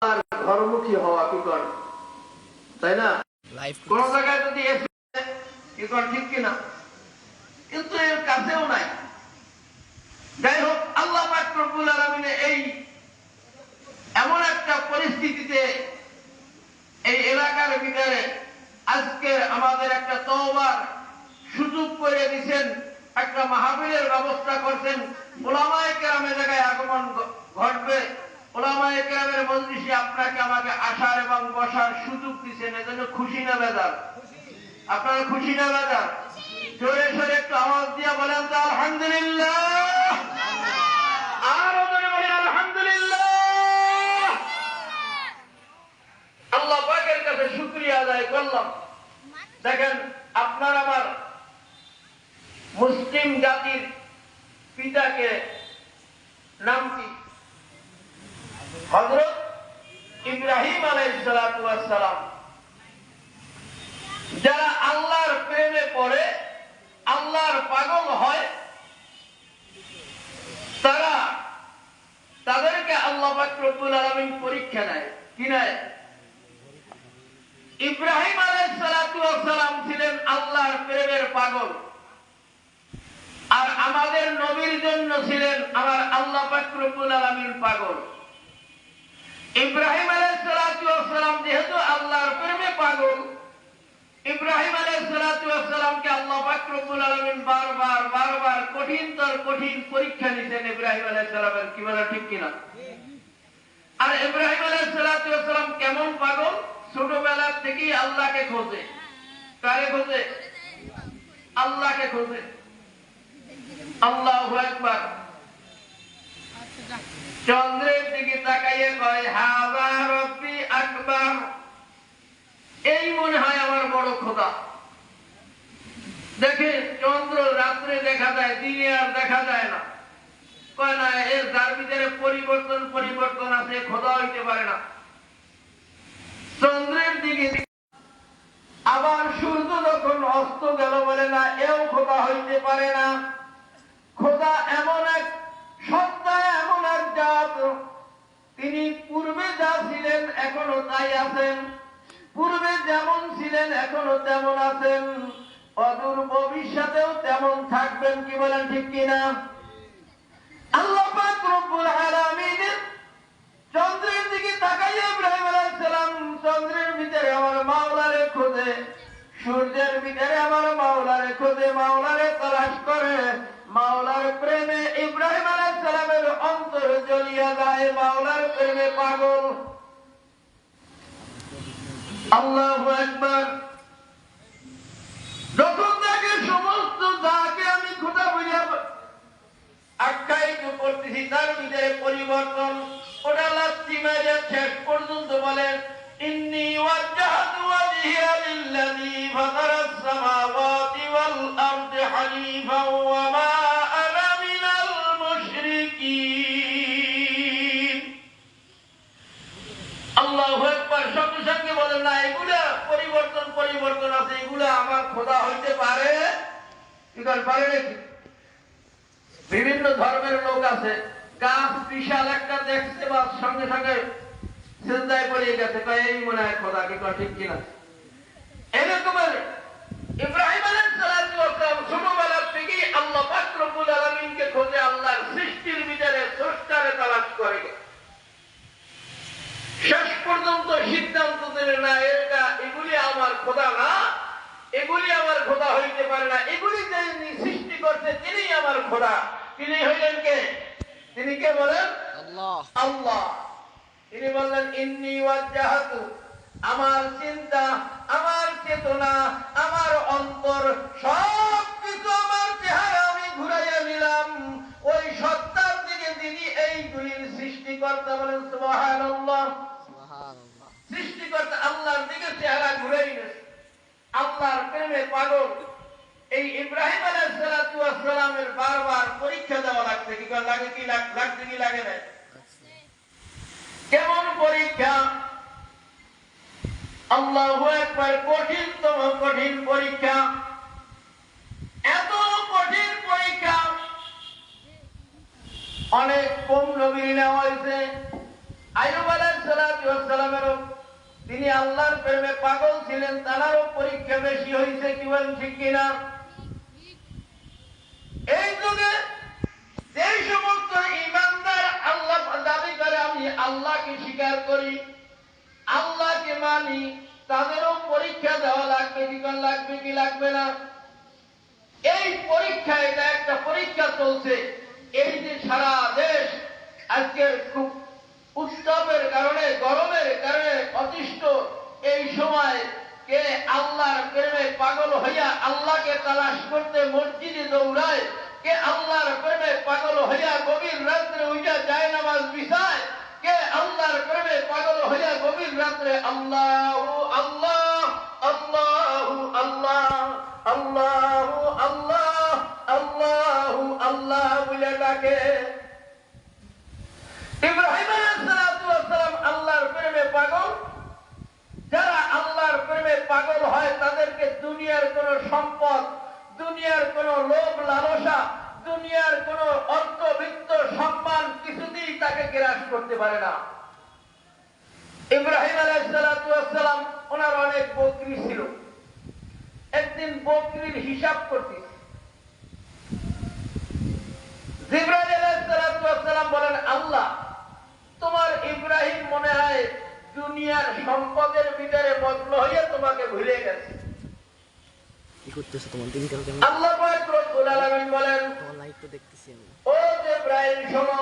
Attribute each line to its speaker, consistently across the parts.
Speaker 1: ঘরমুখী হওয়া কি কর, তাই না? কোন জায়গায় যদি কি কর, ঠিক কিনা? কিন্তু এর কাছেও নাই। যাই হোক, আল্লাহ পাক রব্বুল আলামিন এই এমন একটা পরিস্থিতিতে এই এলাকার ভিতরে আজকে আমাদের একটা তওবার সুযোগ করে দিয়েছেন, একটা মাহফিলের ব্যবস্থা করছেন। উলামায়ে কেরামের জায়গায় আগমন ঘটবে, উলামায়ে কেরামের মজলিসে আপনাকে আমাকে আসার এবং বসার সুযোগ দিয়েছেন। এজন্য খুশি না বেজার? আপনারা খুশি না বেজার? জোরে সোরে একটু আওয়াজ দিয়ে বলেন তো আলহামদুলিল্লাহ। আরো জোরে বলেন আলহামদুলিল্লাহ। আল্লাহ পাকের কাছে শুকরিয়া আদায় করলাম। দেখেন, আপনার আমার মুসলিম জাতির পিতাকে নাম কি? হযরত ইব্রাহিম আলাইহিস সালাতু ওয়াস সালাম। যারা আল্লাহর প্রেমে পড়ে, আল্লাহর পাগল হয়, তাদেরকে আল্লাহ পাক রব্বুল আলামিন পরীক্ষা নেয়। কি নেয়? ইব্রাহিম আলাইহিস সালাতু ওয়াস সালাম ছিলেন আল্লাহর প্রেমের পাগল, আর আমাদের নবীর জন্য ছিলেন আমার আল্লাহ পাক রব্বুল আলামিন পাগল। ইব্রাহিম আলাইহিস সালাতু ওয়াস সালাম যেহেতু আল্লাহর প্রেমে পাগল, ইব্রাহিম আলাইহিস সালাতু ওয়াস সালামকে আল্লাহ পাক রব্বুল আলামিন বারবার কঠিন পরীক্ষা নিতেন ইব্রাহিম আলাইহিস সালামের। কি বলে, ঠিক কিনা? আর ইব্রাহিম আলাইহিস সালাতু ওয়াস সালাম কেমন পাগল? ছোটবেলা থেকেই আল্লাহকে খোঁজে। কারে খোঁজে? আল্লাহকে খোঁজে। আল্লাহু আকবার। চন্দ্রের দিকে তাকাইয়ে কয় হাযা রাব্বি আকবার। এই মনে হয় আমার বড় খোদা। দেখে চন্দ্র রাত্রে দেখা যায়, দিনে আর দেখা যায় না। কয় না, এর যার ভিতরে পরিবর্তন আছে, খোদা হইতে পারে না। চন্দ্রের দিকে আবার সূর্য যখন অস্ত গেল, বলে না, এও খোদা হইতে পারে না। খোদা এমন এক সত্তা, এমন এক জাত, তিনি পূর্বে যা ছিলেন এখনো তাই আছেন, পূর্বে যেমন ছিলেন এখনো তেমন আছেন, অদূর ভবিষ্যতেও তেমন থাকবেন। কি বলেন, ঠিক কিনা? আল্লাহ পাক রব্বুল আলামিন চন্দ্রের দিকে তাকাইয়া ইব্রাহিম আলাইহিস সালাম চন্দ্রের ভিতরে আমার মাওলারে খোঁজে, সূর্যের ভিতরে আমার মাওলারে খোঁজে, মাওলারে তালাশ করে। মাওলার প্রেমে ইব্রাহিম আলাইহিস সালামের অন্তর জ্বলিয়া যায়, মাওলার প্রেমে পাগল। আল্লাহু আকবার। যখন তাকে সমস্ত যাকে আমি খোদা বলিয়া আখ্যায়িত করতেছি, তার ভিতরে পরিবর্তন। ওটা লাত্তি মেরে শেষ পর্যন্ত বলেন ইন্নী ওয়াজ্জাহতু ওয়াজহিয়া লিল্লাযী ফাতারাস সামাওয়াতি ওয়াল আরদি হানিফান ওয়া মা আনা মিনাল মুশরিকিন। আল্লাহু আকবার। সঙ্গে সঙ্গে বলেন না, এগুলা পরিবর্তন আছে, এগুলা আমার খোদা হইতে পারে? কি করে পারে নাকি? বিভিন্ন ধর্মের লোক আছে, গাছ বিশাল একটা দেখছে, বা সঙ্গে সঙ্গে সিজদায় পড়ে গেছে, কয় এই মনে হয় খোদা। কি করে, ঠিক কিনা? এরকমের ইব্রাহিম আলাইহিস সালাতু ওয়াস সালাম ছোটবেলা থেকেই আল্লাহ পাক রব্বুল আলামিনকে খোঁজে, আল্লাহর সৃষ্টির ভিতরে স্রষ্টারে তালাশ করে। শেষ পর্যন্ত সিদ্ধান্ত দিলেন না, এগুলি আমার খোদা না, এগুলি আমার খোদা হইতে পারে না, এগুলি যিনি সৃষ্টি করছে তিনি আমার খোদা। তিনি হইলেন কে? তিনি কে বলেন? আল্লাহ। তিনি বললেন ইন্নী ওয়াজ্জাহতু, আমার চিন্তা, আমার চেতনা, আমার অন্তর, সব কিছু, আমার চেহারা আমি ঘুরাইয়া নিলাম ওই সত্তার দিকে, তিনি এইগুলির সৃষ্টিকর্তা। বলেন সুবহানাল্লাহ। সৃষ্টিকর্তা আল্লাহর দিকে চেহারা ঘুরাই নিয়েছে, আল্লাহর প্রেমে পাগল। এই ইব্রাহিম আলাইহিস সালাতু ওয়াস সালামের বারবার পরীক্ষা দেওয়া লাগছে। কি লাগে? কি লাগছে? কি লাগে না? কেমন পরীক্ষা? আল্লাহু আকবার। কঠিনতম কঠিন পরীক্ষা। এত কঠিন পরীক্ষা অনেক কম নবীর নেওয়া হয়েছে, আইয়ুব আলাইহিস সালামেরও তিনি আল্লাহর প্রেমে পাগল ছিলেন, তারও পরীক্ষা বেশি হয়েছে, কি বলেন ঠিক কিনা? এই যুগে যে সমস্ত ইমানদার আল্লাহ দাবি করে আমি আল্লাহকে স্বীকার করি, আল্লাহকে মানি, তাদেরও পরীক্ষা দেওয়া লাগবে, লাগবে কি লাগবে না? এই পরীক্ষা, এটা একটা পরীক্ষা চলছে। এই যে সারা দেশ আজকের খুব উত্তাপের কারণে, গরমের কারণে অতিষ্ঠ, এই সময় কে আল্লাহর প্রেমে পাগল হইয়া আল্লাহকে তালাশ করতে মসজিদে দৌড়ায়, কে আল্লাহর প্রেমে পাগল হইয়া গভীর রাত্রে উঠা যায় নামাজ বিছায়, কে আল্লাহর প্রেমে পাগল হইয়া গভীর রাত্রে আল্লাহু আল্লাহ আল্লাহু আল্লাহ আল্লাহু আল্লাহ আল্লাহু আল্লাহ বলে ডাকে। ইব্রাহিম আলাইহিস সালাম আল্লাহর প্রেমে পাগল। যারা আল্লাহর প্রেমে পাগল হয় তাদেরকে দুনিয়ার কোন সম্পদ, দুনিয়ার কোন লোভ লালসা, দুনিয়ার কোন অর্থবিত্ত সম্মান কিছুতেই তাকে গ্রাস করতে পারে না। ইব্রাহিম আলাইহিস সালাম ওনার অনেক বকরি ছিল। একদিন বকরির হিসাব করতেছে। জিবরাইল আলাইহিস সালাম বলেন, আল্লাহ, তোমার ইব্রাহিম মনে হয় দুনিয়ার সম্পদের ভিতরে মগ্ন হয়ে তোমাকে ভুলে গেছে।
Speaker 2: কি করতেছ তোমার দিনকাল কেমন?
Speaker 1: আল্লাহ পাক রব্বুল আলামিন বলেন,
Speaker 2: তোমার লাইভ তো দেখতেছি আমি।
Speaker 1: ও জিবরাইল শোনো,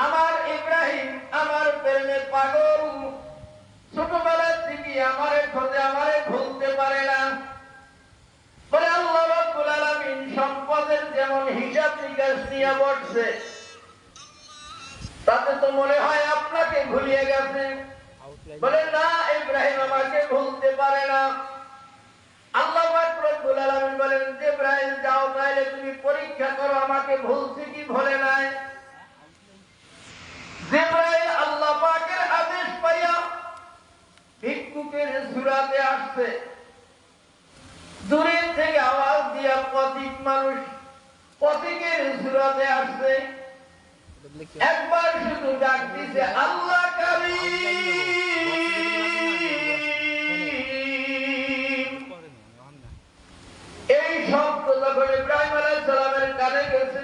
Speaker 1: আমার ইব্রাহিম আমার প্রেমে পাগল। ছোটবেলা থেকে আমারে খোঁজে, আমারে ভুলতে পারে না। বলে আল্লাহ রাব্বুল আলামিন সম্পদের যেমন হিসাব নিকাশ নিয়ে বসছে, তাতে তো মনে হয় আপনাকে ভুলিয়ে গেছে। বলে না, ইব্রাহিম আমাকে ভুলতে পারে না। আল্লাহ পাক রব্বুল আলামিন বলেন, জিবরাইল যাও, তাইলে তুমি পরীক্ষা করো আমাকে ভুলছে কি ভুলে নাই। জিবরাইল আল্লাহ পাকের আদেশ পাইয়া ভিক্ষুকের সূরাতে আসছে। দূরে থেকে আওয়াজ দিয়া পথিক মানুষ পথিকের সূরাতে আসছে। একবার শুধু ডাক দিছে, আল্লাহ কারীম। এই শব্দ যখন ইব্রাহিম আলাইহিস সালামের কানে গেছে,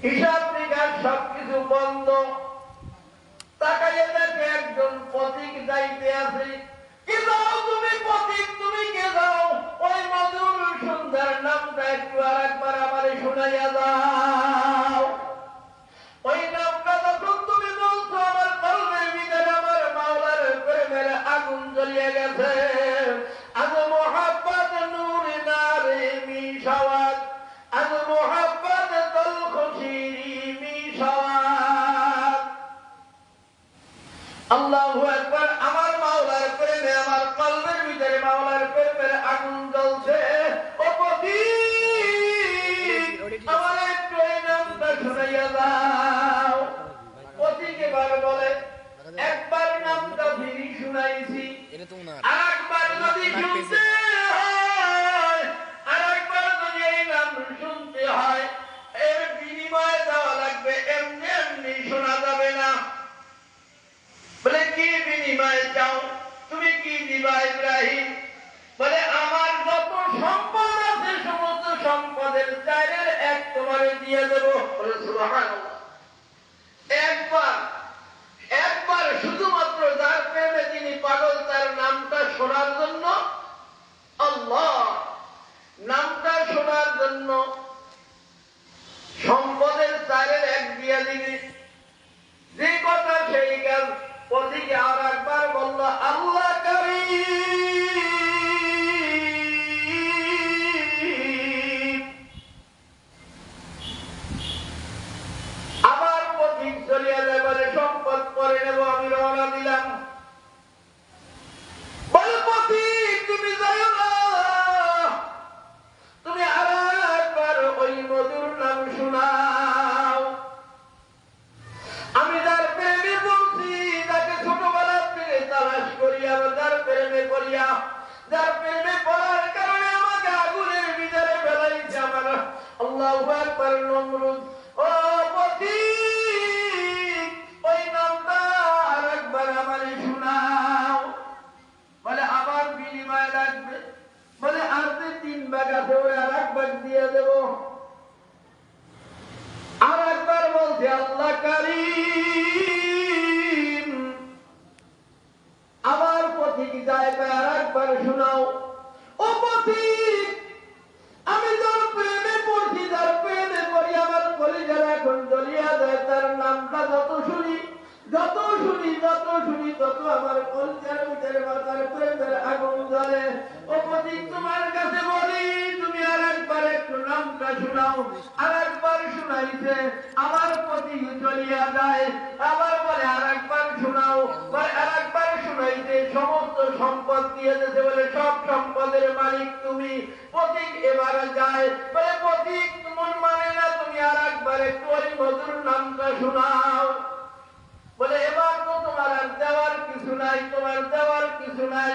Speaker 1: হিসাব নিকাশ সবকিছু বন্ধ। তাকাইয়া দেখে একজন পথিক যাইতে আছে। কে যাও তুমি পথিক, তুমি কে যাও? ওই মধুর সুন্দর নামটা একটু আরেকবার আমারে শোনাইয়া দাও। ওই নামটা যখন তুমি বলছো, আমার কলবের ভিতরে আমার মাওলার প্রেমের আগুন জ্বলিয়ে গেছে। আজ মোহাব্বত নূর নারে মিশাওয়াত, আজ মোহাব্বত দল খুশিরি মিশাওয়াত। আল্লাহু আকবার। আমার মাওলার প্রেমে আমার কলবের ভিতরে মাওলার প্রেমের আগুন জ্বলছে। ও পথিক, আমার একটু এই নামটা শুনাইয়া দাও। পথিক এবার বলে, একবার নামটা ফিরি শুনাইছি, আরেকবার যদি শুনতে হয়, আরেকবার যদি এই নাম শুনতে হয়, এর বিনিময়ে দেওয়া লাগবে, এমনি এমনি শোনা যাবে না। বলে কি বিনিময় চাও, তুমি কি দিবা ইব্রাহিম? বলে আমার যত সম্পদ আছে সমস্ত সম্পদের 4/1 তোমারে দিয়ে দেব। বলে সুবহানাল্লাহ। একবার শুধুমাত্র যার প্রেমে তিনি পাগল, তার নামটা শোনার জন্য, আল্লাহ নামটা শোনার জন্য সম্পদের 4/1 দিয়ে দিবি। যে কথা সেই কাজ। পথিকে আর একবার বলল, আল্লাহ কারীম। আবার পথিক চলিয়া যায়, বলে সম্পদ পরে নেব, আমি রওনা দিলাম। বলে পথিক তুমি যাইও না, তুমি আর একবার ওই মধুর নাম শোনাও। আমি যার প্রেমে বলছি, যাকে ছোটবেলা থেকে তালাশ করিয়া, যার প্রেমে করিয়া, যার প্রেমে পড়ার কারণে আমাকে আগুনের ভিতরে ফেলাইছে আমার আল্লাহু আকবার নমরুদ। ও পথিক, ওই নামটা তত আমার কলজার ভিতরে মাথার প্রেমের আগুন জ্বলে। ও পথিক তোমার কাছে বলি, তুমি আর একবার একটু নামটা শোনাও। আর একবার শোনাইছে, আমার পথিক চলিয়া যায়। আবার বলে আর একবার শোনাও, আর একবার শোনাইছে, সমস্ত সম্পদ দিয়ে দিয়েছে, বলে সব সম্পদের মালিক তুমি। পথিক এবার যায়, বলে পথিক মন মানে না, তুমি আর একবার একটু ওই মধুর নামটা শোনাও। বলে এবার তো তোমার আর দেওয়ার কিছু নাই, তোমার দেওয়ার কিছু নাই,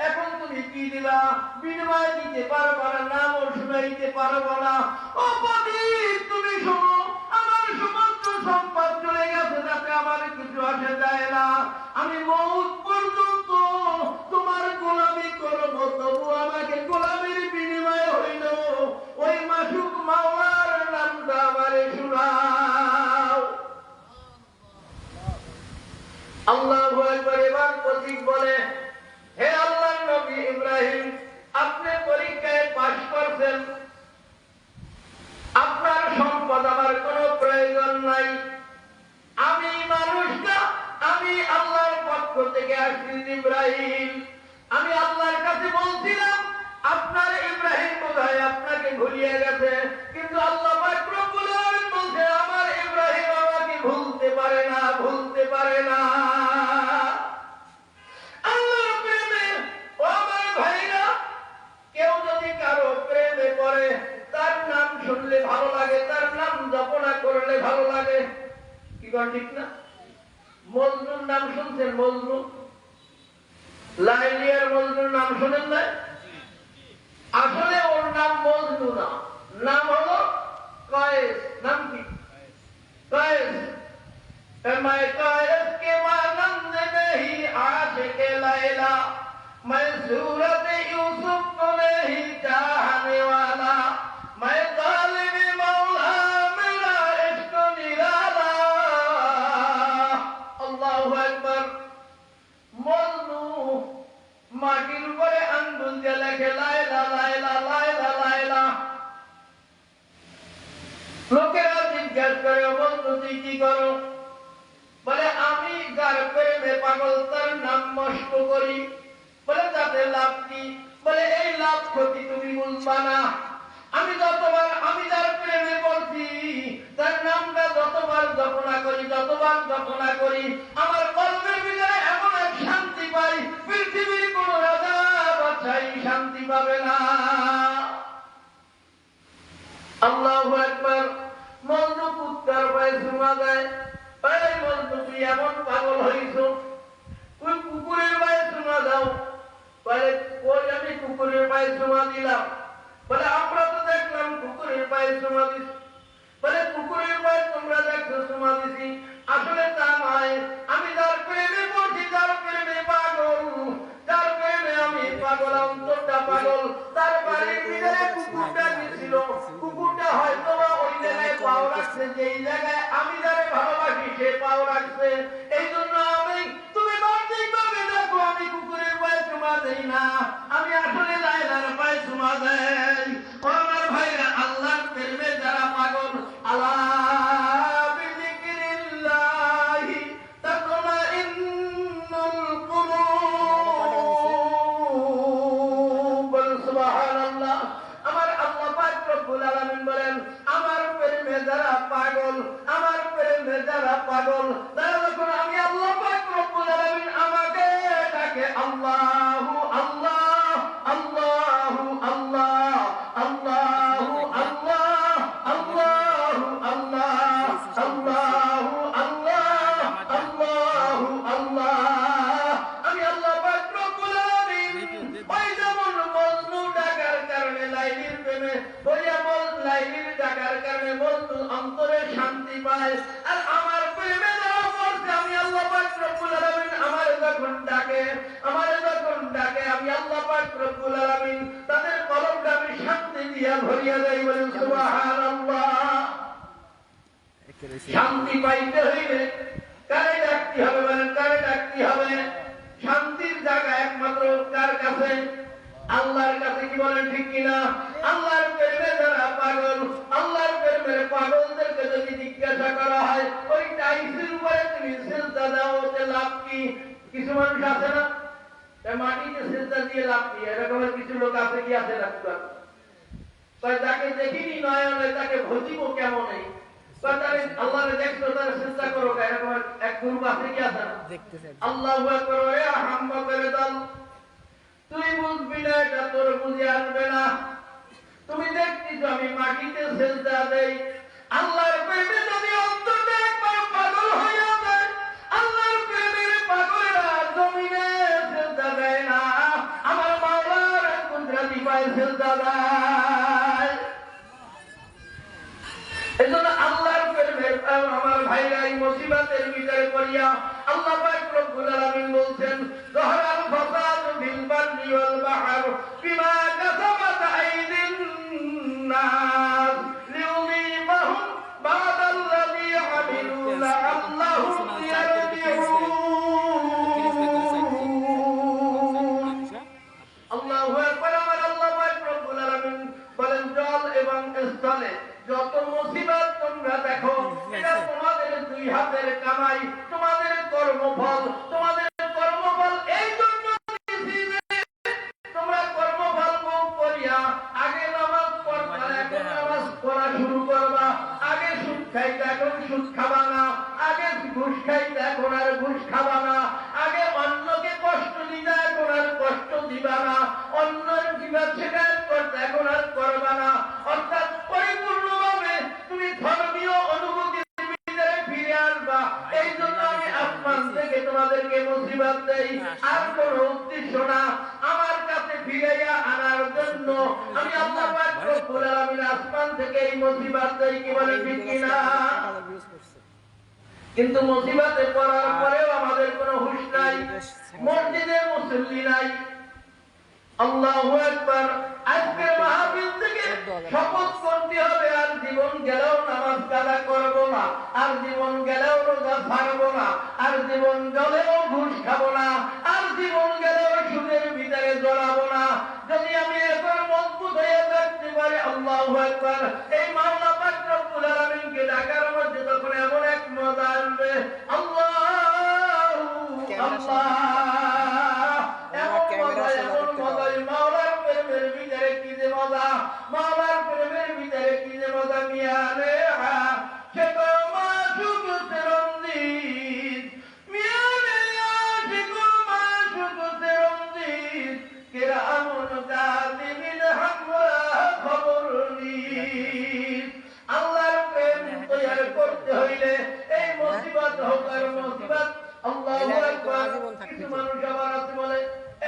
Speaker 1: এখন তুমি কি দিবা? বিনিময় দিতে পারবো না, নামও শুনাইতে পারবো না। ও পথিক তুমি শোনো, আমার সমস্ত সম্পদ চলে গেছে, যাতে আমার কিছু আসে যায় না। আমি মউত পর্যন্ত তোমার গোলামি করবো, তবু আমাকে গোলামির বিনিময় হইল ওই মাসুক মাওলার নামটা আমারে শোনাও। আল্লাহু আকবার। এবার পথিক বলে, হে আল্লাহর নবী ইব্রাহিম, আপনি পরীক্ষায় পাস করছেন, আপনার সম্পদ আমার কোনো প্রয়োজন নাই। আমি মানুষ না, আমি আল্লাহর পক্ষ থেকে আসছি ইব্রাহিম। আমি আল্লাহর কাছে বলছিলাম আপনার ইব্রাহিম বোধহয় আপনাকে ভুলিয়ে গেছে, কিন্তু আল্লাহ পাক রব্বুল আলামিন বলছে আমার ইব্রাহিম আমাকে ভুলতে পারে না, ভুলতে পারে না। আল্লাহর প্রেমে ও আমার ভাইরা, কেউ যদি কারো প্রেমে পড়ে, তার নাম শুনলে ভালো লাগে, তার নাম জপনা করলে ভালো লাগে। কি কর ঠিক না? মজনুর নাম শুনছেন? মজনু, লাইলিয়ার মজনুর নাম শোনেন না? আসলে ওর নাম মজনু না, নাম হলো কয়েস। নাম কি? কয়েস। मैं कयस के मानंद नहीं आशिक लैला, मैं सूरत यूसुफ को नहीं चाहने वाला, मैं तालिब मौला मेरा इश्क निराला। अल्लाहु अकबर। मजनू মাটির উপরে আঙ্গুল দিয়ে লেখে লাইলা লাইলা লাইলা লাইলা। লোকেরা জিজ্ঞাসা করে, মজনু তুই কি করো? বলে আমি যার প্রেমে পাগল তার নাম নষ্ট করি। বলে তাতে লাভ কি? বলে এই লাভ ক্ষতি তুমি বুঝবা না। আমি যার প্রেমে বলছি তার নামটা যতবার জপনা করি, যতবার জপনা করি, আমার কলবের ভিতরে এমন এক শান্তি পাই, পৃথিবীর কোন রাজা বাদশাহী শান্তি পাবে না। আল্লাহু আকবার। মজনু কুত্তার পায়ে চুমা দেয়। এই মজনু তুই এমন পাগল হইছো, তুই কুকুরের পায়ে চুমা দাও। বলে কই আমি কুকুরের পায়ে চুমা দিলাম? বলে আমরা তো দেখলাম কুকুরের পায়ে চুমা দিস। বলে কুকুরের পায়ে তোমরা দেখছো চুমা দিছি, আসলে তা নয়। আমি যার প্রেমে পড়ছি, যার প্রেমে পাগল, যার প্রেমে আমি পাগল, অন্তরটা পাগল, তার বাড়ির ভিতরে কুকুরটা গেছিল। কুকুরটা হয়তো বা ওই জায়গায় পাও রাখছে, যেই জায়গায় আমি যারে ভালোবাসি সে পাও রাখছে। এই জন্য আমি, তুমি বাহ্যিকভাবে দেখো আমি কুকুরের পায়ে চুমা দেই না, আমি আসলে লাইলার পায়ে চুমা দেই। ও আমার ভাইরা, আল্লাহর প্রেমে যারা পাগল, আল্লাহ বিযিকরিল্লাহি তাতমাইন্নুল কুলুব। সুবহানাল্লাহ। আমার আল্লাহ পাক রব্বুল আলামিন বলেন, আমার প্রেমে যারা পাগল, আমার প্রেমে যারা পাগল, তারা যখন আমি আল্লাহ পাক রব্বুল আলামিন আমাকে ডাকে আল্লাহু আল্লাহ, আল্লাহু আল্লাহ, আল্লাহু আল্লাহ, আল্লাহু আল্লাহ, আল্লাহু আল্লাহ, আল্লাহু আল্লাহ, আমি আল্লাহ পাক রব্বুল আলামিন ওই যেমন মজনু ডাকার কারণে লাইলির প্রেমে, ওই যেমন লাইলির ডাকার কারণে মজনু অন্তরে শান্তি পায়, আর আমার প্রেমে যারা পড়ছে আমি আল্লাহ পাক রব্বুল আলামিন আমারে যখন ডাকে, আমি আল্লাহ পাক রব্বুল আলামিন তাদের কলবটা আমি শান্তি দিয়া ভরিয়া যাই। বলেন সুবহানাল্লাহ। শান্তি পাইতে হইলে কারে ডাকতে হবে? বলেন কারে ডাকতে হবে? শান্তির জায়গা একমাত্র কার কাছে? আল্লাহর কাছে। কি বলেন ঠিক কিনা? আল্লাহর প্রেমে যারা পাগল, আল্লাহর প্রেমের পাগলদেরকে যদি জিজ্ঞাসা করা হয় ওই টাইসের উপরে তুমি সিজদা দাও, ওতে লাভ কি? কিছু মানুষ আছে না মাটিতে সেজদা দিয়ে লাভ দিয়ে এরকমের কিছু লোক আছে কি আছে না তাই যাকে দেখিনি নয়নে তাকে ভজিব কেমন নেই আল্লাহরে দেখছো তার চেষ্টা করো এরকম এক গ্রুপ আছে কি আছে না আল্লাহু আকবার এ হাম্মা করে দল তুই বুঝবি না এটা তোর বুঝে আসবে না তুমি দেখছিস আমি মাটিতে সেজদা দেই আল্লাহর প্রেমে যদি অন্তরটা একবার পাগল হয়ে যায় আল্লাহর প্রেমের পাগলেরা জমিনে সেজদা দেয় না আমার মাওলার কুদরতি পায়ে সেজদা দেয় এজন্য আল্লাহর প্রেমের আমার ভাইরা এই মুসিবতের ভিতরে পড়িয়া আল্লাহ পাক রব্বুল আলামিন বলছেন যাহারাল ফাসাদু ফিল বাররি ওয়াল বাহর বিমা কাসাবাত আইদিন নাস লিউযীকাহুম বা'দাল্লাযী আমিলু লাআল্লাহুম ইয়ারজিউন আল্লাহু আকবার আমার আল্লাহ পাক রব্বুল আলামিন বলেন জল এবং স্থলে যত মুসিবত তোমরা দেখো এটা তোমাদের দুই হাতের কামাই তোমাদের কর্মফল এই জন্য তোমরা কর্মফল ভোগ করিয়া আগে নামাজ পড়বা এখন নামাজ পড়া শুরু করবা আগে সুদ খাইতে এখন সুদ খাবা না আগে ঘুষ খাইতে এখন আর ঘুষ খাবা না আগে অন্যকে কষ্ট দিতে এখন আর কষ্ট দিবা না অন্যের বিবাদ শিকায়ত করতে এখন আর করবা না অর্থাৎ পরিপূর্ণভাবে তুমি ধর্মীয় অনুভূতির ভিতরে ফিরে আসবা এই জন্য আমি আসমান থেকে তোমাদেরকে মুসিবত দেই আর কোন উদ্দেশ্য না আমার কাছে ফিরাইয়া আনার জন্য আমি আল্লাহ পাক রব্বুল আলামিন আসমান থেকে এই মুসিবত দেই কি বলে ঠিক কিনা কিন্তু মুসিবতে পড়ার পরেও আমাদের কোনো হুঁশ নাই মসজিদে মুসল্লি নাই আল্লাহু আকবার আজকের মাহফিল থেকে শপথ করতে হবে আর জীবন গেলেও নামাজ কাজা করব না আর জীবন গেলেও রোজা ছাড়ব না আর জীবন গেলেও ঘুষ খাবো না আর জীবন গেলেও সুদের ভিতরে জড়াবো না যদি আমি এখন মজবুত হয়ে থাকতে পারি আল্লাহু আকবার এই মাওলা পাক রব্বুল আলামিনকে ডাকার মধ্যে তখন এমন এক মজা আসবে আল্লাহ আল্লাহ মাওলার প্রেমের ভিতরে কি যে মজা মাওলার প্রেমের ভিতরে কি যে মজা মিয়ানে সে তো মাসুক রঞ্জিত মিয়ানে আশিকুল মাসুক রঞ্জিত কিরামুন কাতিবিন হামরা খবর নিত আল্লাহর প্রেম তৈরি করতে হইলে এই মুসিবত হোক আর মুসিবত আল্লাহু আকবার কিছু মানুষ আবার আছে বলে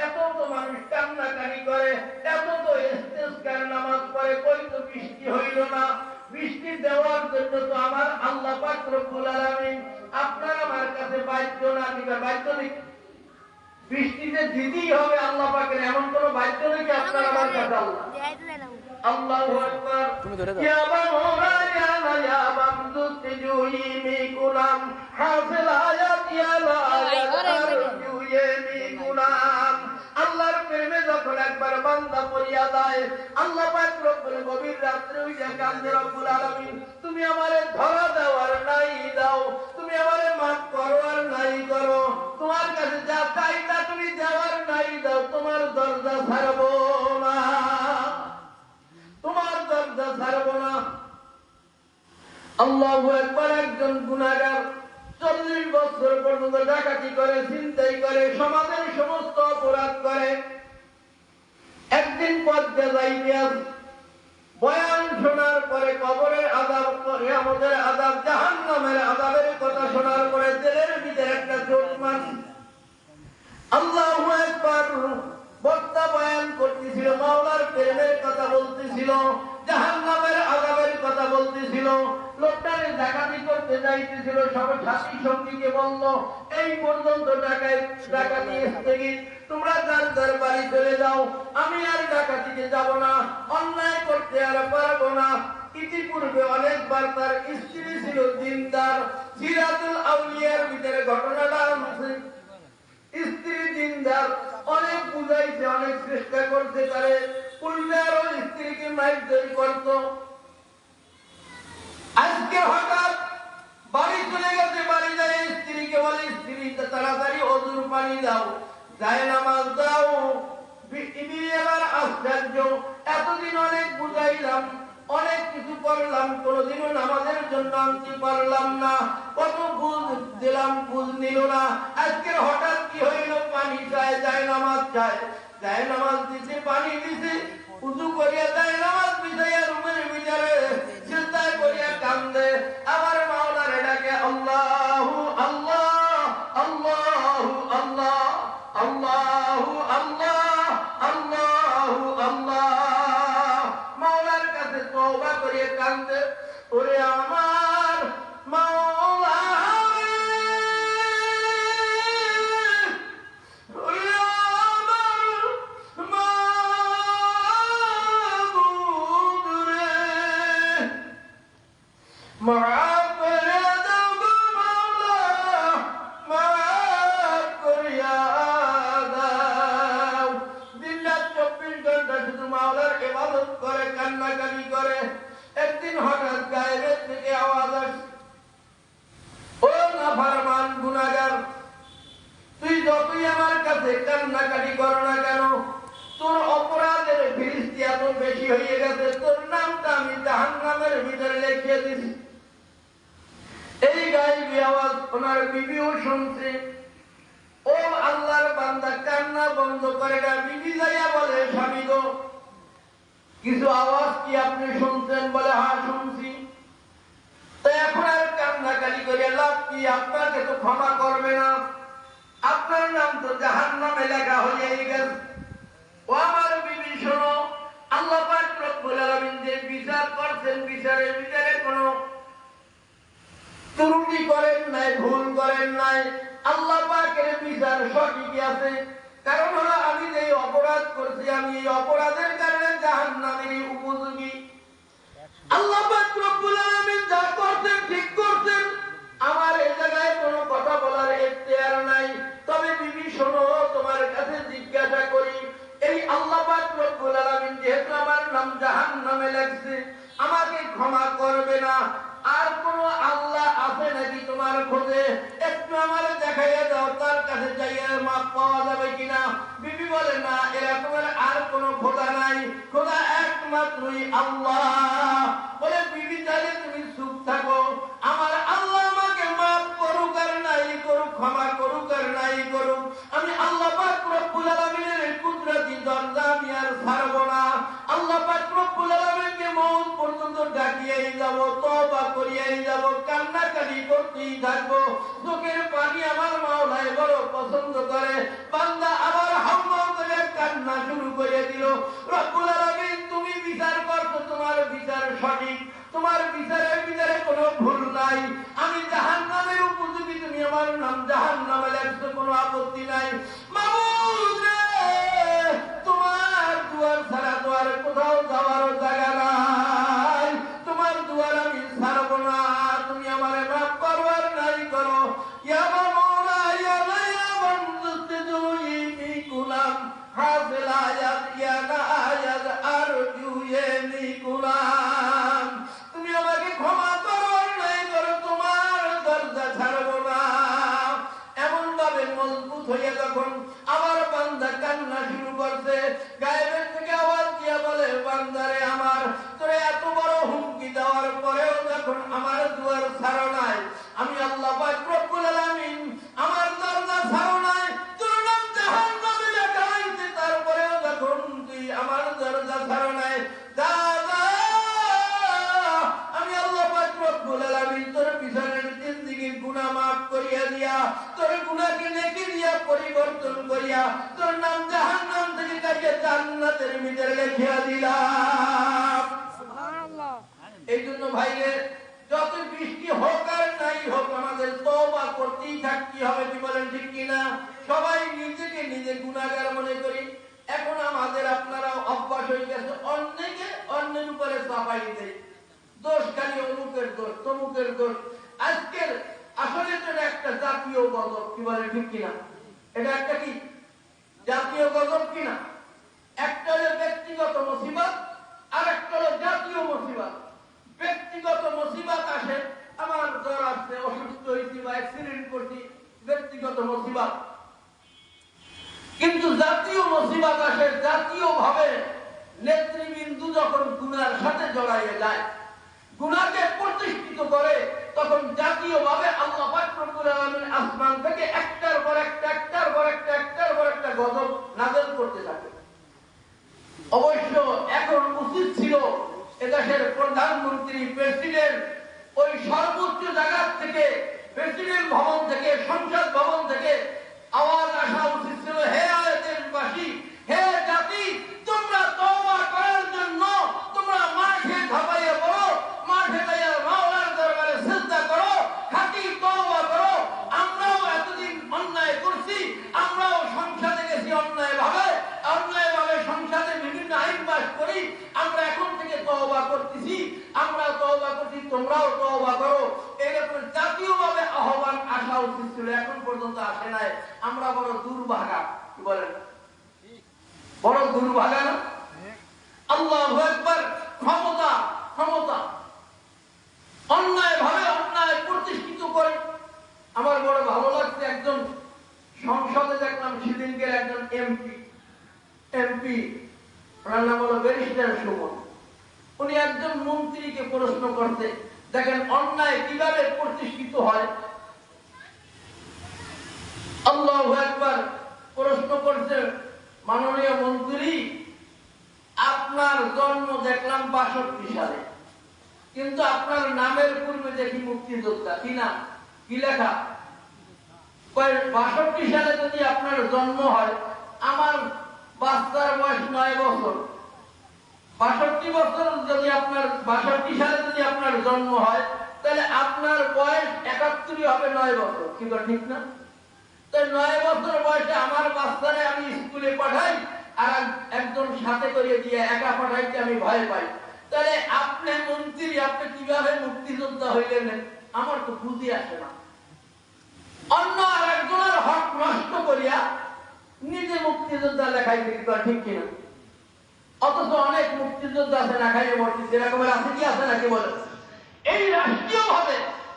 Speaker 1: এত তো মানুষ কান্নাকানি করে এত তো ইস্তেসকার নামাজ পড়ে কই তো বৃষ্টি হইল না বৃষ্টি দেওয়ার জন্য তো আমার আল্লাহ পাক রব্বুল আলামিন আপনার আমার কাছে বাধ্য না দিবে বাধ্য নেই বৃষ্টিতে দিতেই হবে আল্লাহ পাকের এমন কোনো বাধ্য নেই কি আপনার আমার কাছে আল্লাহু আকবার ইয়া বাবা ইয়া বান্দু তিজুই মি গুলাম হাফিল আয়াত ইয়া লা আল্লাহর প্রেমে যখন একবার বান্দা পড়িয়া যায় আল্লাহ পাক রব্বুল গভীর রাত্রে উঠে কান্দে রব্বুল আলামিন তুমি আমারে ধরা দাও আর নাই দাও তুমি আমারে মাফ করো আর নাই করো তোমার কাছে যা চাই তা তুমি দেওয়ার নাই দাও তোমার দরজা ছাড়বো না তোমার দরজা ছাড়বো না আল্লাহু আকবার একজন গুনাহগার 40 বছর পর্যন্ত ডাকাতি করে ছিনতাই করে সমাজের সমস্ত অপরাধ করে একদিন পথে যাইতে বয়ান শোনার পরে কবরের আযাব পরে আমাদের আযাব জাহান্নামের আযাবের কথা শোনার পরে দিলের ভিতরে একটা চোট মারছে আল্লাহু আকবার বক্তা বয়ান করতেছিল মাওলার প্রেমের কথা বলতেছিল জাহান্নামের আযাবের কথা বলতেছিল লোকটারে ডাকাতি করতে যাইতেছিল সব সাথী সঙ্গীকে বলল এই পর্যন্ত ডাকাতি স্থগিত তোমরা যার যার বাড়ি চলে যাও আমি আর ডাকাতিতে যাব না অন্যায় করতে আর পারবো না ইতিপূর্বে অনেকবার তার স্ত্রী ছিল দিনদার সিরাতুল আউলিয়ার ভিতরে ঘটনাটা আছে স্ত্রী দিনদার অনেক বুঝাইছে অনেক চেষ্টা করতে পারে উল্লেরও স্ত্রীকে মাইক তৈরি করত আজকে হঠাৎ বাড়ি চলে গেছে, বাড়ি যায় স্ত্রীকে বলে, স্ত্রী তাড়াতাড়ি ওযুর পানি দাও, যায় নামাজ দাও। বিবি এবার আশ্চর্য, এতদিন অনেক বুঝাইলাম, অনেক কিছু করলাম, কোনোদিনও নামাজের জন্য আনতে পারলাম না, কত বুঝ দিলাম, বুঝ নিল না। আজকে হঠাৎ কি হইল, পানি চায়, যায় নামাজ চায়, যায় নামাজ দিছে, পানি দিছে, উযু করিয়া যায় নামাজ বিছাইয়া রুমের ভিতরে সিজদায় করিয়া কান্দে। আবার মাওলারে ডাকে, আল্লাহু আল্লাহ, আল্লাহু আল্লাহ, আল্লাহু আল্লাহ, আল্লাহু আল্লাহ। মাওলার কাছে তওবা করিয়া কান্দে, ওরে আমার মাওলা, ওরে আমার মাবুদ রে, মাফ করে দাও গো মাওলা, মাফ করিয়া দাও। দিন রাত 24 ঘন্টা শুধু মাওলার ইবাদত করে, কান্নাকাটি করে। একদিন হঠাৎ গায়েবের থেকে আওয়াজ আসে, ও নাফরমান গুনাহগার, তুই যতই আমার কাছে কান্নাকাটি কর না কেন, তোর অপরাধের ফিরিস্তি এত বেশি হয়ে গেছে, তোর নামটা আমি জাহান্নামের ভিতরে লিখে দিছি। এই গায়েবী আওয়াজ ওনার বিবিও শুনছে। ও আল্লাহর বান্দা, কান্না বন্ধ করে না। বিবি যাইয়া বলে, স্বামী গো, কিছু আওয়াজ কি আপনি শুনছেন? বলে, হ্যাঁ শুনছি। তো এখন আর কান্নাকাটি করে লাভ কি? আপনাকে তো ক্ষমা করবে না, আপনার নাম তো জাহান্নামে লেখা হয়ে গেছে। ও আমার বিবি শোনো, আল্লাহ পাক রব্বুল আলামিন যে বিচার করছেন, বিচারের ভিতরে কোনো ত্রুটি করেন নাই, ভুল করেন নাই। আল্লাহ পাকের বিচার সঠিকই আছে। কারণ হলো, আমি যে অপরাধ করছি, আমি এই অপরাধের কারণে জাহান্নামেরই উপযোগী। আল্লাহ পাক রব্বুল আলামিন যা করছেন ঠিক করছেন, আমার এই জায়গায় কোনো কথা বলার এখতিয়ার নাই। তবে বিবি শোনো, তোমার কাছে জিজ্ঞাসা করি, এই আল্লাহ পাক রব্বুল আলামিন যেহেতু আমার নাম জাহান্নামে লেখছে, আমাকে ক্ষমা করবে না, আর কোন আল্লাহ আছে নাকি তোমার খোঁজে? একটু আমার দেখাইয়া দাও, তার কাছে যাইয়া মাপ পাওয়া যাবে কিনা। বিবি বলে, না, এরকমের আর কোন খোদা নাই, খোদা একমাত্রই আল্লাহ। বলে, বিবি চাইলে তুমি চুপ থাকো, আমার আল্লাহ আমাকে মাফ করুক আর নাই করুক, ক্ষমা করুক আর নাই করুক, আমি আল্লাহ পাক রব্বুল আলামিনের কুদরতি দরজা আমি আর ছাড়ব না। আল্লাহ পাক রব্বুল আলামিনকে মওত পর্যন্ত ডাকিয়েই যাব, তওবা করিয়েই যাব, কান্নাকাটি করতেই থাকবো। চোখের পানি আমার মাওলাই বড় পছন্দ করে। বান্দা আবার হাওমাও করে কান্না শুরু করে দিল। রব্বুল আলামিন, তুমি বিচার করছো, তোমার বিচার সঠিক, তোমার বিচারের ভিতরে কোনো ভুল নাই। আমি জাহান্নামের উপযোগী, তুমি আমার নাম জাহান্নামে লেখছো, কোনো আপত্তি নাই। মাবুদ রে, তোমার দুয়ার ছাড়া তো আর কোথাও যাওয়ার জায়গা নাই, তোমার দুয়ার আমি ছাড়বো না। তুমি আমারে মাফ করো আর নাই করো। ইয়া মাওলা, ইয়া বন্ধুতে কুলাম হাসিল আয়াত, ইয়া না আয়াত আরজু ইনি কুলাম। তুমি আমাকে ক্ষমা করো আর নাই করো, তোমার দরজা ছাড়বো না। এমন ভাবে মজবুত হয়ে যখন আমার বান্দা কান্না শুরু করছে, গায়েবের থেকে আওয়াজ দিয়া বলে, বান্দারে আমার, তোরে এত বড় হুমকি দেওয়ার পরেও যখন আমার দুয়ার ছাড়ো নাই, আমি আল্লাহ পাক রব্বুল আলামিন আমার দরজা ছাড়ো নাই, তোর নাম জাহান্নামে লেখা হইছে, তারপরেও যখন তুই আমার দরজা ছাড়ো নাই, দাদা, আমি আল্লাহ পাক রব্বুল আলামিন তোর পিছনের জিন্দেগীর গুনাহ মাফ করিয়া দিয়া, তোর গুনাহকে নেকি দিয়া পরিবর্তন করিয়া, তোর নাম জাহান্নাম থেকে কাটিয়ে জান্নাতের ভিতরে লিখিয়া দিলাম। সুবহানাল্লাহ। এই জন্য ভাইরে, যত বৃষ্টি হোক আর নাই হোক, আমাদের তওবা করতেই থাকতে হবে। কি বলেন, ঠিক কিনা? সবাই নিজেকে নিজে গুনাহগার মনে করি। এখন আমাদের আপনারা অভ্যাস হয়ে গেছে, অন্যকে অন্যের উপরে চাপাই দেয়, দোষ খালি অমুকের দোষ, তমুকের দোষ। আজকের আসলে তো এটা একটা জাতীয় গজব। কি বলে, ঠিক কিনা? এটা একটা কি জাতীয় গজব কিনা? একটা হলো ব্যক্তিগত মুসিবত, আর একটা হলো জাতীয় মুসিবত। ব্যক্তিগত মুসিবত আসে আমার জ্বর আসছে, অসুস্থ হয়েছি বা অ্যাক্সিডেন্ট করছি, ব্যক্তিগত মুসিবত। কিন্তু জাতীয় মুসিবত আসে জাতীয় ভাবে, নেতৃবৃন্দ যখন গুনার সাথে জড়াইয়ে যায়, গুনাহকে প্রতিষ্ঠিত করে, তখন জাতীয়ভাবে আল্লাহ পাক রব্বুল আলামিন আসমান থেকে একটার পর একটা গজব নাযিল করতে থাকে। অবশ্য এখন উচিত ছিল এদেশের প্রধানমন্ত্রী, প্রেসিডেন্ট ওই সর্বোচ্চ জায়গা থেকে, প্রেসিডেন্ট ভবন থেকে, সংসদ ভবন থেকে আওয়াজ আসা উচিত ছিল, হে দেশবাসী, হে জাতি, তোমরা তওবা করার জন্য তোমরা মাঠে ঝাঁপাইয়া পড়ো, মাঠে যাইয়া মাওলার দরবারে সিজদা করো, খাঁটি তওবা করো। আমরাও এতদিন অন্যায় করছি, আমরাও সংসদে গেছি অন্যায়ভাবে সংসদে বিভিন্ন আইন পাস করি, আমরা এখন থেকে তওবা করতেছি, আমরা তওবা করছি, তোমরাও তওবা করো। এরকম জাতীয়ভাবে আহ্বান আসা উচিত ছিল, এখন পর্যন্ত আসে নাই। আমরা বড় দুর্ভাগা, কি বলেন, বড় দুর্ভাগা না? আল্লাহু আকবার। ক্ষমতা অন্যায় ভাবে অন্যায় প্রতিষ্ঠিত করে। আমার বড় ভালো লাগছে, একজন সংসদে দেখলাম সেদিনকে একজন এমপি ওনার নাম হলো ব্যারিস্টার সুমন। উনি একজন মন্ত্রীকে প্রশ্ন করতে, দেখেন অন্যায় কিভাবে প্রতিষ্ঠিত হয়। আল্লাহু আকবার। প্রশ্ন করছে, মাননীয় মন্ত্রী, আপনার জন্ম দেখলাম ৬২ সালে, কিন্তু আপনার নামের পূর্বে দেখি মুক্তিযোদ্ধা, কি নাম, কি লেখা? ৬২ সালে যদি আপনার জন্ম হয়, আমার বাচ্চার বয়স ৯ বছর। ৬২ সালে যদি আপনার জন্ম হয়, তাহলে আপনার বয়স ৭১ হবে, ৯ বছর, কি ঠিক না? তাই ৯ বছর বয়সে আমার বাচ্চারে আমি স্কুলে পাঠাই, আর একজন সাথে করে দিয়ে একা পাঠাইতে আমি ভয় পাই। তাহলে আপনি মন্ত্রী, আপনি কিভাবে মুক্তিযোদ্ধা হইলেন? আমার তো বুঝি আসে না। অন্য আর একজনের হক নষ্ট করিয়া নিজে মুক্তিযোদ্ধা লেখাইতে, ঠিক কিনা? অথচ অনেক মুক্তিযোদ্ধা আছে না খাইয়ে মরছে, সেরকমের আছে কি, আছে নাকি বলে? এই রাষ্ট্রীয়ভাবে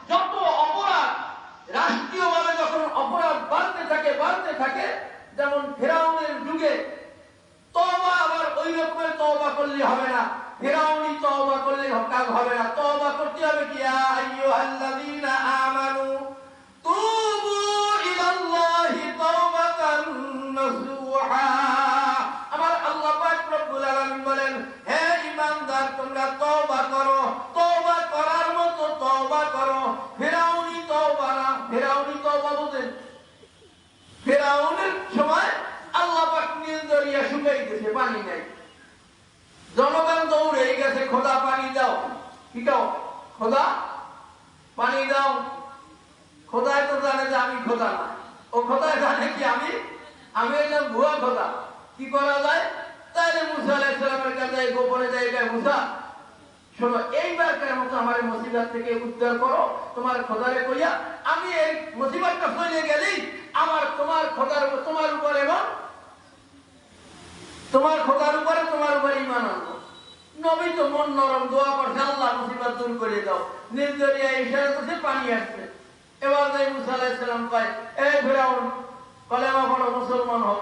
Speaker 1: যত অপরাধ, রাষ্ট্রীয়ভাবে যখন অপরাধ বাড়তে থাকে, যেমন ফেরাউনের যুগে তওবা, আবার ওই রকমের তওবা করলে হবে না, ফেরাউনি তওবা করলে কাজ হবে না। তওবা করতে হবে কি, ইয়া আইয়ুহাল্লাযীনা আমানু তুবু ইলাল্লাহি তাওবাতান নাসুহা। আমার আল্লাহ পাক রব্বুল আলামিন বলেন, হে ঈমানদার, তোমরা তওবা করো, তওবা করার মতো তওবা করো। ফেরাউনি তওবা না, ফেরাউনি তওবা বুঝেন? ফেরাউনের সময় আল্লাহ পাক নীল দরিয়া শুকাই দিয়েছে, পানি নাই, জনগণ দৌড়ে গেছে, খোদা পানি দাও, কি দাও, খোদা পানি দাও। খোদায় তো জানে যে আমি খোদা না, ও খোদায় জানে কি আমি একজন ভুয়া খোদা। কি করা যায়? তাইলে মুসা আলাইহিস সালামের কাছে গোপনে জায়গায়, মুসা শোনো, এইবারকার মতো আমার মুসিবত থেকে উদ্ধার করো, তোমার খোদারে কইয়া আমি এই মুসিবতটা চলে গেলেই আমার তোমার খোদার তোমার উপর এবং তোমার খোদার উপরে তোমার উপর ঈমান আনবো। নবী তো মন নরম, দোয়া করছে, আল্লাহ মুসিবত দূর করে দাও। নীল দরিয়া ইশারা করছে, পানি আসছে। এবার যাই মুসা আলাইহিস সালাম কয়, এই ফিরাউন, কলেমা পড়ো, মুসলমান হও।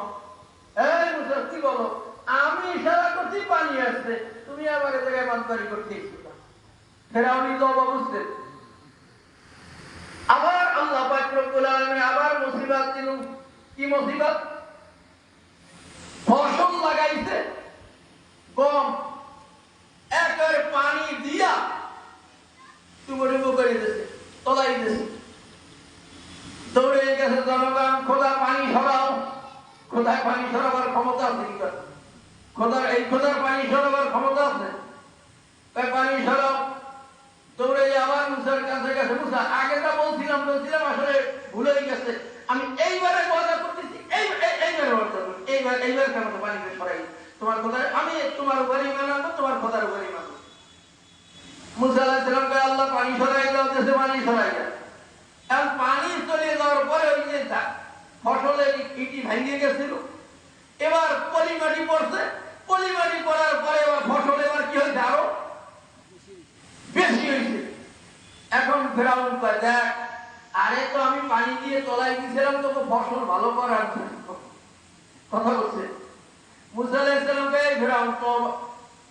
Speaker 1: এই মুসা, কি বলো? আমি ইশারা করছি, পানি আসছে, তুমি আবার এ জায়গায় বাদবাড়ি করতে ইচ্ছুক। ফেরাউনি তওবা বুঝতে। আবার আল্লাহ পাক রব্বুল আলামিন আবার মুসিবত দিল। কি মুসিবত? ফসল লাগাইছে গম, একের পানি দিয়া টুকরো করে দিয়েছে, তলাই দিয়েছে। দৌড়ে গেছে জনগণ, খোদা পানি সরাও। খোদায় পানি সরাবার ক্ষমতা আছে কি করে? খোদার পানি সরাবার ক্ষমতা আছে? তাই পানি সরাও। দৌড়ে আবার মুসার কাছে গেছে, মুসা আগেটা বলছিলাম আসলে ভুলে গেছে, আমি এইবারে ওয়াদা করতেছি, এইবার কেন পানিকে সরাই, তোমার খোদার, আমি তোমার উপরে ঈমান আনবো, তোমার খোদার উপরে ঈমান আনবো। মুসা আলাইহিস সালাম কয়, আল্লাহ পানি সরাই দাও, দেশে পানি সরাই দাও। এখন পানি চলে যাওয়ার পরে ওই যে ফসলের ইটি ভেঙে গেছিল, এবার পলিমাটি পড়ছে, পলিমাটি পড়ার পরে এবার ফসল এবার কি হয়েছে, আরো বেশি হয়েছে। এখন ফেরাউন কয়, দেখ আরে তো আমি পানি দিয়ে তলায় দিয়েছিলাম তোকে ফসল ভালো করার জন্য। কথা বলছে মুসা আলাইহিস সালামকে, ফেরাউন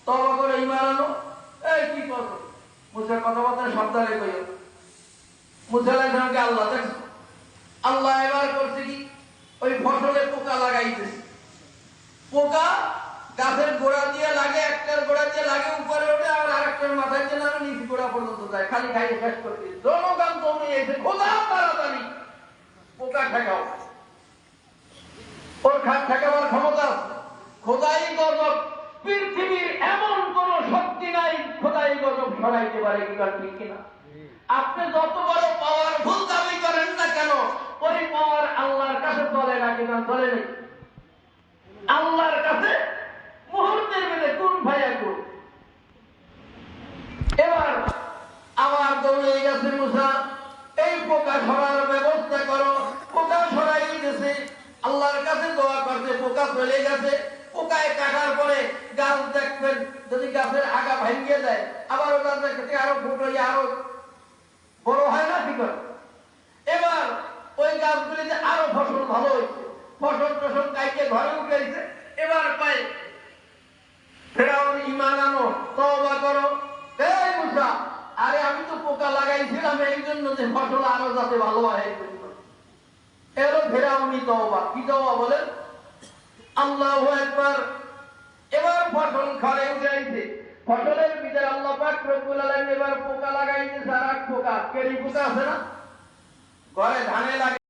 Speaker 1: তওবা করে ঈমান আনো। এই কি করো মুসার কথাবার্তা সাবধানে কইও। মুসা আলাইহিস সালামকে আল্লাহ দেখছো, আল্লাহ এবার করছে কি ওই ফসলে পোকা লাগাইতেছে। পোকা গাছের গোড়া দিয়ে লাগে, একটার গোড়া দিয়ে লাগে উপরে ওঠে, আর আরেকটার মাথায় দিয়ে নামে নিচে গোড়া পর্যন্ত যায়, খালি খাইয়ে শেষ করতে। জনগণ তুমি এসে খোদা তাড়াতাড়ি পোকা ঠেকাও। ওর ঠেকাবার ক্ষমতা আছে। খোদাই গজব, পৃথিবীর এমন কোন শক্তি নাই খোদাই গজব সরাইতে পারে কি ঠিক কিনা? আপনি যত বড় পাওয়ারফুল দাবি করেন না কেন, ওই পাওয়ার আল্লাহর কাছে চলে না কিনা? চলে নেই। আল্লাহর কাছে মুহূর্তের মধ্যে কোন ভাইয়া কোন। এবার আবার দৌড়ে গেছে মুসা, এই পোকা সরার ব্যবস্থা করো। পোকা সরাই গেছে, আল্লাহর কাছে দোয়া করতে পোকা চলে গেছে। পোকায় কাটার পরে গাছ দেখবেন যদি গাছের আগা ভাঙিয়ে দেয়, আবার ওটা দেখতে আরো ফুটো আরো বড় হয় না, ঠিক আছে? এবার ওই গাছগুলিতে আরো ফসল ভালো হয়েছে, ফসল টসল কাইতে ঘরে উঠেছে। এবার পাই ফেরাউন ঈমান আনো, তওবা করো। এই মুসা, আরে আমি তো পোকা লাগাইছিলাম এই জন্য যে ফসল আরো যাতে ভালো হয়। এলো ফেরাউনি তওবা। কি তওবা বলেন? আল্লাহু আকবার। এবার ফসল ঘরে উঠেছে, ফসলের ভিতরে আল্লাহ পাক রব্বুল আলামিন এবার পোকা লাগাইতেছে। আর এক পোকা, কেরি পোকা আছে না, ঘরে ধানে লাগে।